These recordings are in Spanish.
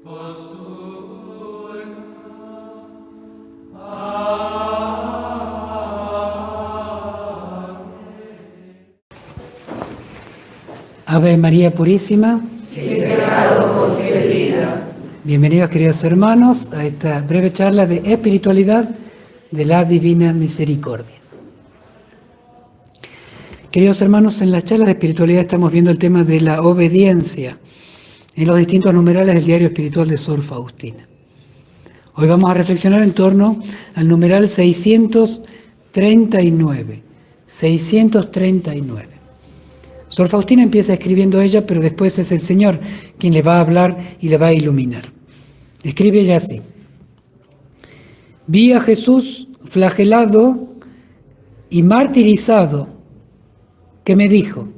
Ave María Purísima, sin pecado concebida. Bienvenidos, queridos hermanos, a esta breve charla de espiritualidad de la Divina Misericordia. Queridos hermanos, en las charlas de espiritualidad estamos viendo el tema de la obediencia en los distintos numerales del diario espiritual de Sor Faustina. Hoy vamos a reflexionar en torno al numeral 639. 639. Sor Faustina empieza escribiendo ella, pero después es el Señor quien le va a hablar y le va a iluminar. Escribe ella así: vi a Jesús flagelado y martirizado, que me dijo: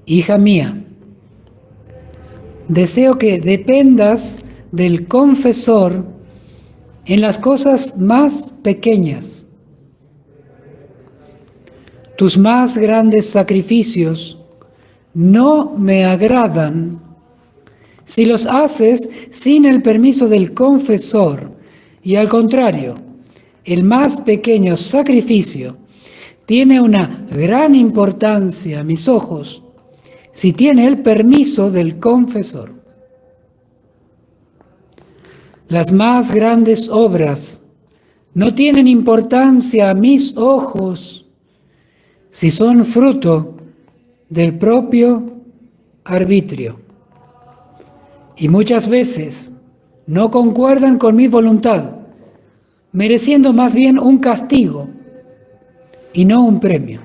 hija mía, deseo que dependas del confesor en las cosas más pequeñas. Tus más grandes sacrificios no me agradan si los haces sin el permiso del confesor, y al contrario, el más pequeño sacrificio tiene una gran importancia a mis ojos si tiene el permiso del confesor. Las más grandes obras no tienen importancia a mis ojos si son fruto del propio arbitrio, y muchas veces no concuerdan con mi voluntad, mereciendo más bien un castigo y no un premio.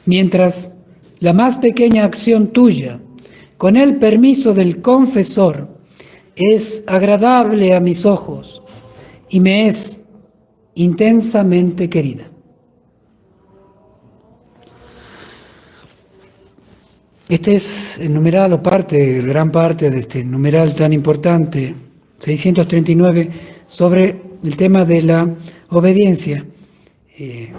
Mientras la más pequeña acción tuya, con el permiso del confesor, es agradable a mis ojos y me es intensamente querida. Este es el numeral o gran parte de este numeral tan importante, 639, sobre el tema de la obediencia, que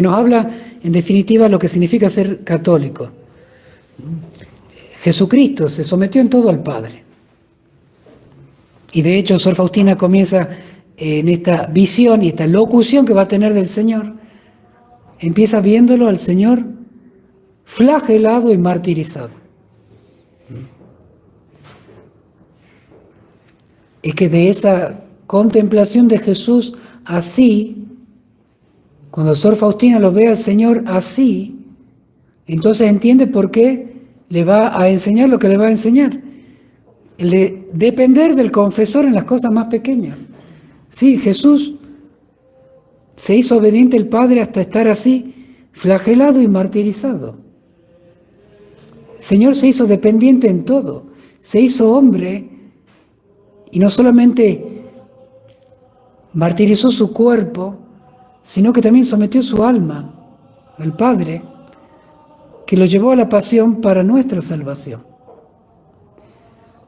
nos habla en definitiva lo que significa ser católico. Jesucristo se sometió en todo al Padre. Y de hecho, Sor Faustina comienza en esta visión y esta locución que va a tener del Señor. Empieza viéndolo al Señor flagelado y martirizado. Es que de esa contemplación de Jesús así, cuando Sor Faustina lo ve al Señor así, entonces entiende por qué le va a enseñar lo que le va a enseñar. El de depender del confesor en las cosas más pequeñas. Sí, Jesús se hizo obediente al Padre hasta estar así, flagelado y martirizado. El Señor se hizo dependiente en todo, se hizo hombre y no solamente martirizó su cuerpo, sino que también sometió su alma al Padre, que lo llevó a la pasión para nuestra salvación.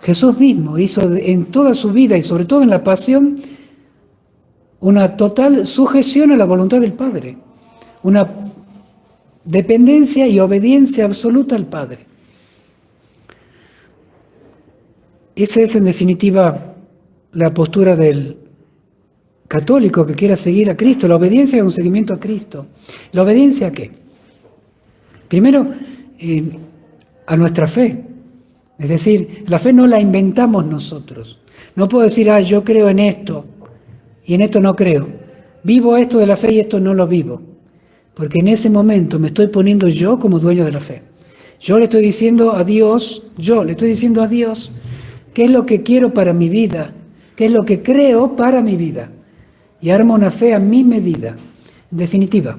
Jesús mismo hizo en toda su vida y sobre todo en la pasión una total sujeción a la voluntad del Padre, una dependencia y obediencia absoluta al Padre. Esa es en definitiva la postura del católico que quiera seguir a Cristo. La obediencia es un seguimiento a Cristo. ¿La obediencia a qué? Primero, a nuestra fe. Es decir, la fe no la inventamos nosotros. No puedo decir, yo creo en esto y en esto no creo. Vivo esto de la fe y esto no lo vivo. Porque en ese momento me estoy poniendo yo como dueño de la fe. Yo le estoy diciendo a Dios qué es lo que quiero para mi vida, qué es lo que creo para mi vida. Y armo una fe a mi medida. En definitiva,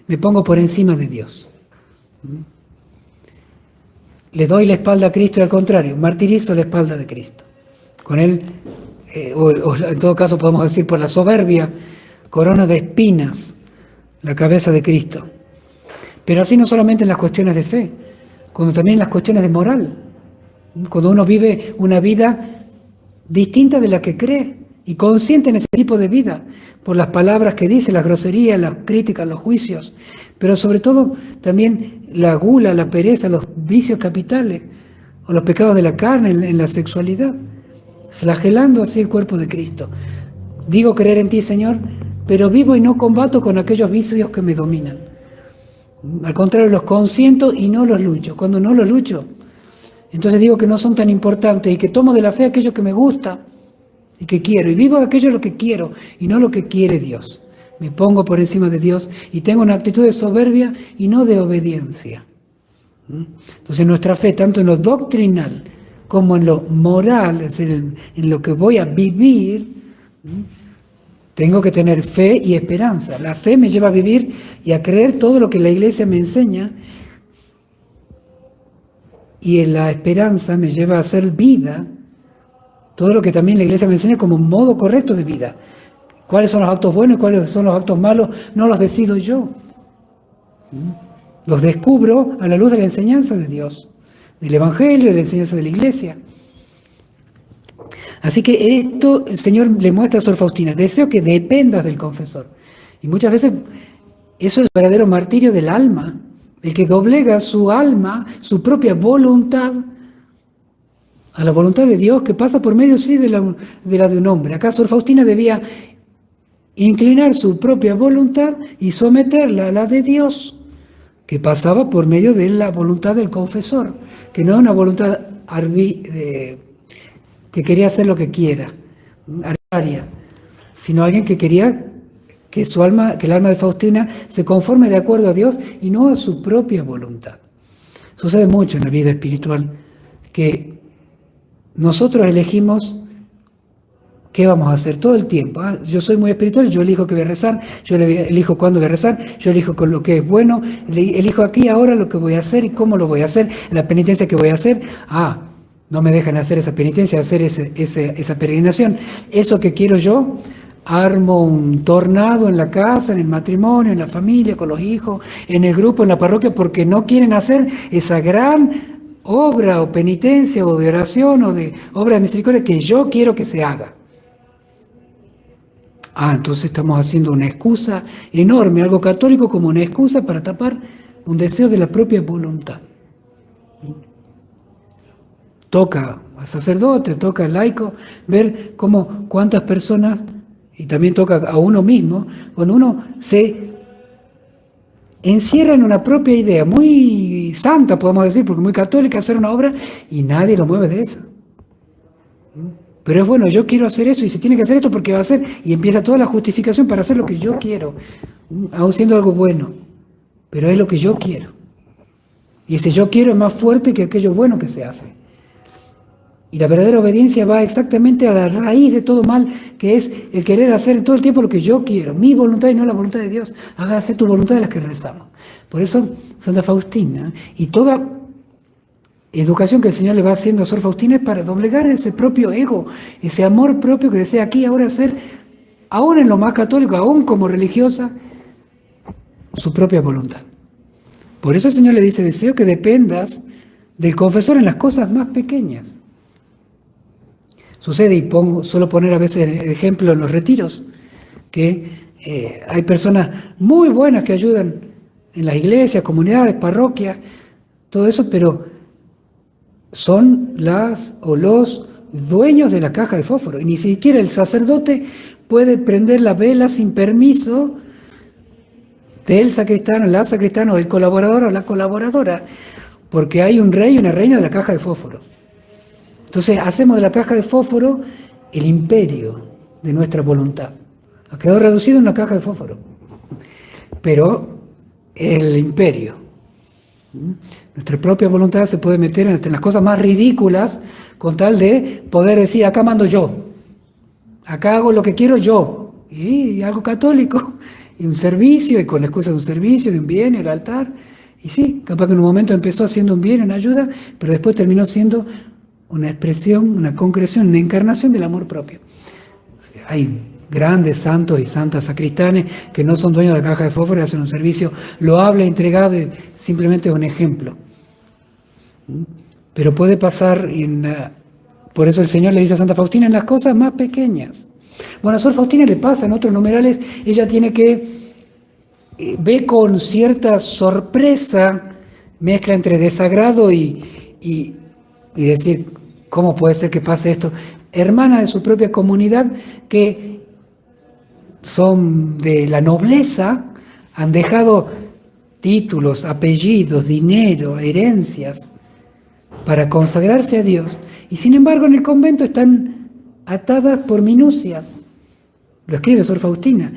me pongo por encima de Dios. Le doy la espalda a Cristo y al contrario, martirizo la espalda de Cristo. Con él, o en todo caso podemos decir por la soberbia, corona de espinas la cabeza de Cristo. Pero así no solamente en las cuestiones de fe, cuando también en las cuestiones de moral. Cuando uno vive una vida distinta de la que cree y consciente en ese tipo de vida, por las palabras que dice, las groserías, las críticas, los juicios, pero sobre todo también la gula, la pereza, los vicios capitales, o los pecados de la carne en la sexualidad, flagelando así el cuerpo de Cristo. Digo creer en ti, Señor, pero vivo y no combato con aquellos vicios que me dominan. Al contrario, los consiento y no los lucho. Cuando no los lucho, entonces digo que no son tan importantes y que tomo de la fe aquello que me gusta y que quiero, y vivo de aquello lo que quiero y no lo que quiere Dios. Me pongo por encima de Dios y tengo una actitud de soberbia y no de obediencia. Entonces nuestra fe, tanto en lo doctrinal como en lo moral, es decir, en lo que voy a vivir, tengo que tener fe y esperanza. La fe me lleva a vivir y a creer todo lo que la Iglesia me enseña, y en la esperanza me lleva a hacer vida todo lo que también la Iglesia me enseña como un modo correcto de vida. ¿Cuáles son los actos buenos y cuáles son los actos malos? No los decido yo. Los descubro a la luz de la enseñanza de Dios, del Evangelio, de la enseñanza de la Iglesia. Así que esto el Señor le muestra a Sor Faustina. Deseo que dependas del confesor. Y muchas veces eso es el verdadero martirio del alma. El que doblega su alma, su propia voluntad, a la voluntad de Dios, que pasa por medio, sí, de la de un hombre. Acá Sor Faustina debía inclinar su propia voluntad y someterla a la de Dios, que pasaba por medio de la voluntad del confesor, que no es una voluntad que quería hacer lo que quiera, arbitraria, sino alguien que quería que el alma de Faustina se conforme de acuerdo a Dios y no a su propia voluntad. Sucede mucho en la vida espiritual que nosotros elegimos qué vamos a hacer todo el tiempo. Yo soy muy espiritual, yo elijo que voy a rezar, yo elijo cuándo voy a rezar, yo elijo con lo que es bueno, elijo aquí ahora lo que voy a hacer y cómo lo voy a hacer, la penitencia que voy a hacer. No me dejan hacer esa penitencia, hacer esa peregrinación. Eso que quiero yo, armo un tornado en la casa, en el matrimonio, en la familia, con los hijos, en el grupo, en la parroquia, porque no quieren hacer esa gran obra o penitencia o de oración o de obra de misericordia que yo quiero que se haga. Entonces estamos haciendo una excusa enorme, algo católico como una excusa para tapar un deseo de la propia voluntad. Toca al sacerdote, toca al laico, ver cuántas personas, y también toca a uno mismo, cuando uno se encierra en una propia idea, muy santa, podemos decir, porque muy católica, hacer una obra, y nadie lo mueve de eso. Pero es bueno, yo quiero hacer eso, y se tiene que hacer esto porque va a hacer, y empieza toda la justificación para hacer lo que yo quiero, aún siendo algo bueno, pero es lo que yo quiero. Y ese yo quiero es más fuerte que aquello bueno que se hace. Y la verdadera obediencia va exactamente a la raíz de todo mal, que es el querer hacer todo el tiempo lo que yo quiero, mi voluntad y no la voluntad de Dios. Hágase tu voluntad de las que rezamos. Por eso, Santa Faustina, y toda educación que el Señor le va haciendo a Sor Faustina es para doblegar ese propio ego, ese amor propio que desea aquí ahora hacer, aún en lo más católico, aún como religiosa, su propia voluntad. Por eso el Señor le dice, deseo que dependas del confesor en las cosas más pequeñas. Sucede, y suelo poner a veces el ejemplo en los retiros, que hay personas muy buenas que ayudan en las iglesias, comunidades, parroquias, todo eso, pero son las o los dueños de la caja de fósforo. Y ni siquiera el sacerdote puede prender la vela sin permiso del sacristano, la sacristana, del colaborador o la colaboradora, porque hay un rey y una reina de la caja de fósforo. Entonces hacemos de la caja de fósforo el imperio de nuestra voluntad. Ha quedado reducido en una caja de fósforo, pero el imperio. Nuestra propia voluntad se puede meter en las cosas más ridículas con tal de poder decir, acá mando yo, acá hago lo que quiero yo, y algo católico, y un servicio, y con la excusa de un servicio, de un bien, el altar, y sí, capaz que en un momento empezó haciendo un bien, una ayuda, pero después terminó siendo una expresión, una concreción, una encarnación del amor propio. Hay grandes santos y santas sacristanes que no son dueños de la caja de fósforo y hacen un servicio loable, entregado, simplemente un ejemplo. Pero puede pasar, por eso el Señor le dice a Santa Faustina, en las cosas más pequeñas. Bueno, a Sor Faustina le pasa en otros numerales, ella tiene que, ve con cierta sorpresa, mezcla entre desagrado y decir, ¿cómo puede ser que pase esto? Hermanas de su propia comunidad que son de la nobleza, han dejado títulos, apellidos, dinero, herencias para consagrarse a Dios. Y sin embargo en el convento están atadas por minucias. Lo escribe Sor Faustina.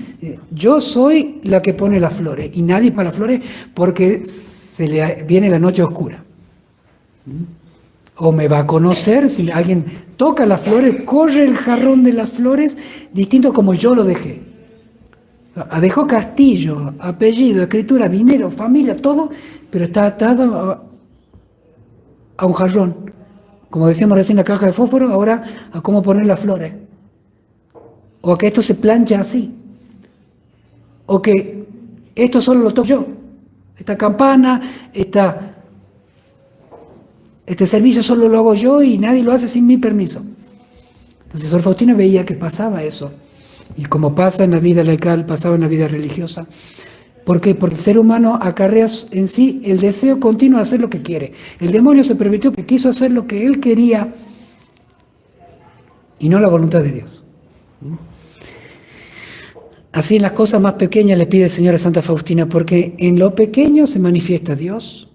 Yo soy la que pone las flores y nadie pone las flores porque se le viene la noche oscura. O me va a conocer, si alguien toca las flores, corre el jarrón de las flores, distinto como yo lo dejé. Dejó castillo, apellido, escritura, dinero, familia, todo, pero está atado a un jarrón. Como decíamos recién, la caja de fósforo, ahora a cómo poner las flores. O a que esto se plancha así. O que esto solo lo toco yo. Esta campana, este servicio solo lo hago yo y nadie lo hace sin mi permiso. Entonces Sor Faustina veía que pasaba eso. Y como pasa en la vida laical, pasaba en la vida religiosa. ¿Por qué? Porque el ser humano acarrea en sí el deseo continuo de hacer lo que quiere. El demonio se permitió que quiso hacer lo que él quería y no la voluntad de Dios. Así en las cosas más pequeñas le pide el Señor a Santa Faustina, porque en lo pequeño se manifiesta Dios.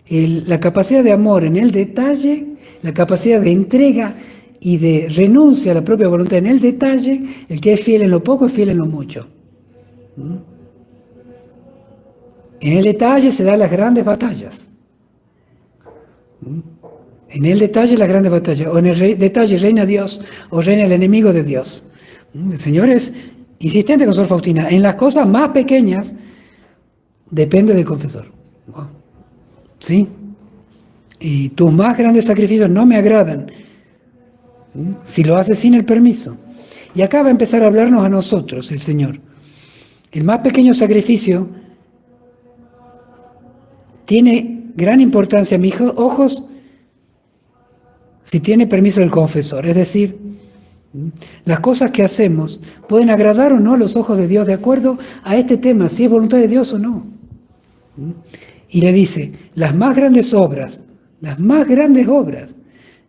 La capacidad de amor en el detalle, la capacidad de entrega y de renuncia a la propia voluntad en el detalle, el que es fiel en lo poco es fiel en lo mucho. En el detalle se dan las grandes batallas. En el detalle las grandes batallas. O en el detalle reina Dios o reina el enemigo de Dios. El Señor es insistente con Sor Faustina. En las cosas más pequeñas depende del confesor. ¿Sí? Y tus más grandes sacrificios no me agradan si lo haces sin el permiso. Y acá va a empezar a hablarnos a nosotros el Señor. El más pequeño sacrificio tiene gran importancia a mis ojos si tiene permiso del confesor. Es decir, las cosas que hacemos pueden agradar o no a los ojos de Dios de acuerdo a este tema, si es voluntad de Dios o no. Y le dice, las más grandes obras,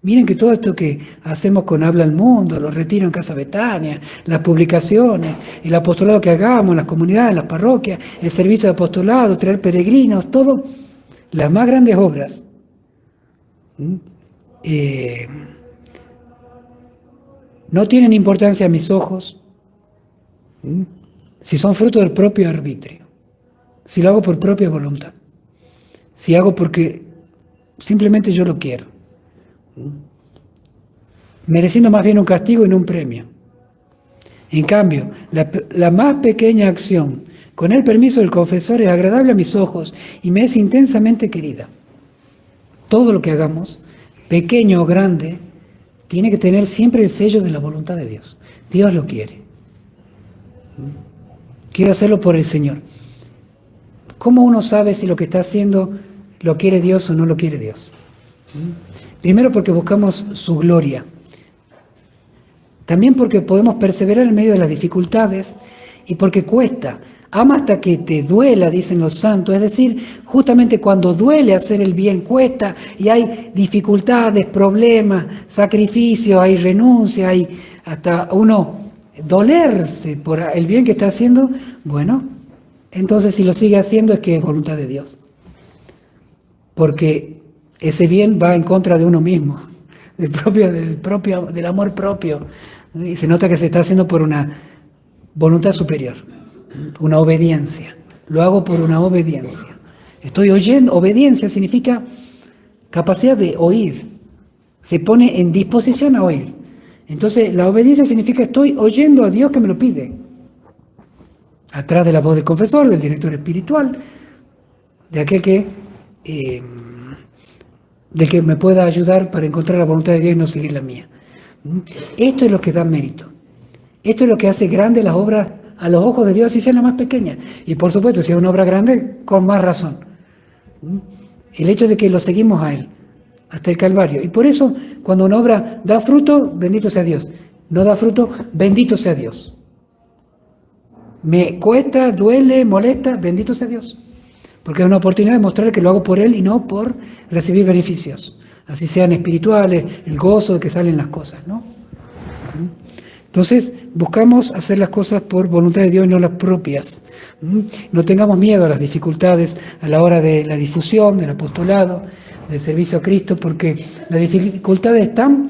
miren que todo esto que hacemos con Habla al Mundo, los retiros en Casa Betania, las publicaciones, el apostolado que hagamos, las comunidades, las parroquias, el servicio de apostolado, traer peregrinos, todo, las más grandes obras, no tienen importancia a mis ojos si son fruto del propio arbitrio, si lo hago por propia voluntad, si hago porque simplemente yo lo quiero, mereciendo más bien un castigo y no un premio. En cambio, la más pequeña acción, con el permiso del confesor, es agradable a mis ojos y me es intensamente querida. Todo lo que hagamos, pequeño o grande, tiene que tener siempre el sello de la voluntad de Dios. Dios lo quiere. Quiero hacerlo por el Señor. ¿Cómo uno sabe si lo que está haciendo lo quiere Dios o no lo quiere Dios? Primero porque buscamos su gloria. También porque podemos perseverar en medio de las dificultades y porque cuesta. Ama hasta que te duela, dicen los santos. Es decir, justamente cuando duele hacer el bien, cuesta y hay dificultades, problemas, sacrificios, hay renuncia, hay hasta uno dolerse por el bien que está haciendo. Bueno, entonces si lo sigue haciendo es que es voluntad de Dios. Porque ese bien va en contra de uno mismo, del amor propio. Y se nota que se está haciendo por una voluntad superior, una obediencia. Lo hago por una obediencia. Estoy oyendo. Obediencia significa capacidad de oír. Se pone en disposición a oír. Entonces, la obediencia significa estoy oyendo a Dios que me lo pide. Atrás de la voz del confesor, del director espiritual, de aquel del que me pueda ayudar para encontrar la voluntad de Dios y no seguir la mía. Esto es lo que da mérito. Esto es lo que hace grandes las obras a los ojos de Dios, así sean las más pequeñas. Y por supuesto, si es una obra grande, con más razón. El hecho de que lo seguimos a Él, hasta el Calvario. Y por eso, cuando una obra da fruto, bendito sea Dios. no da fruto, bendito sea Dios. Me cuesta, duele, molesta, bendito sea Dios. Porque es una oportunidad de mostrar que lo hago por Él y no por recibir beneficios. Así sean espirituales, el gozo de que salen las cosas, ¿no? Entonces, buscamos hacer las cosas por voluntad de Dios y no las propias. No tengamos miedo a las dificultades a la hora de la difusión, del apostolado, del servicio a Cristo, porque las dificultades están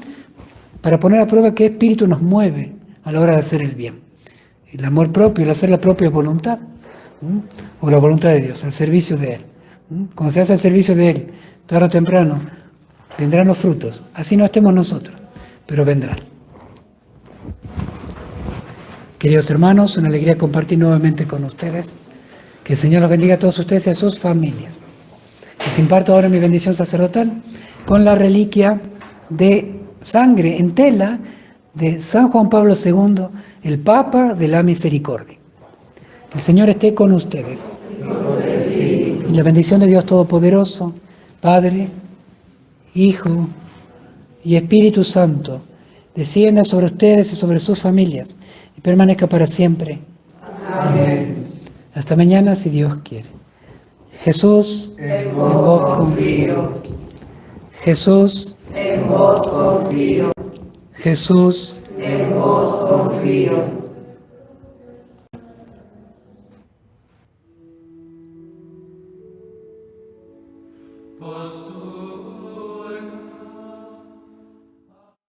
para poner a prueba qué espíritu nos mueve a la hora de hacer el bien. El amor propio, el hacer la propia voluntad, o la voluntad de Dios, al servicio de Él. Cuando se hace al servicio de Él, tarde o temprano, vendrán los frutos. Así no estemos nosotros, pero vendrán. Queridos hermanos, una alegría compartir nuevamente con ustedes. Que el Señor los bendiga a todos ustedes y a sus familias. Les imparto ahora mi bendición sacerdotal con la reliquia de sangre en tela de San Juan Pablo II, el Papa de la Misericordia. El Señor esté con ustedes. Y la bendición de Dios Todopoderoso, Padre, Hijo y Espíritu Santo, descienda sobre ustedes y sobre sus familias y permanezca para siempre. Amén. Hasta mañana, si Dios quiere. Jesús, en vos confío. Jesús, en vos confío. Jesús, en vos confío. Post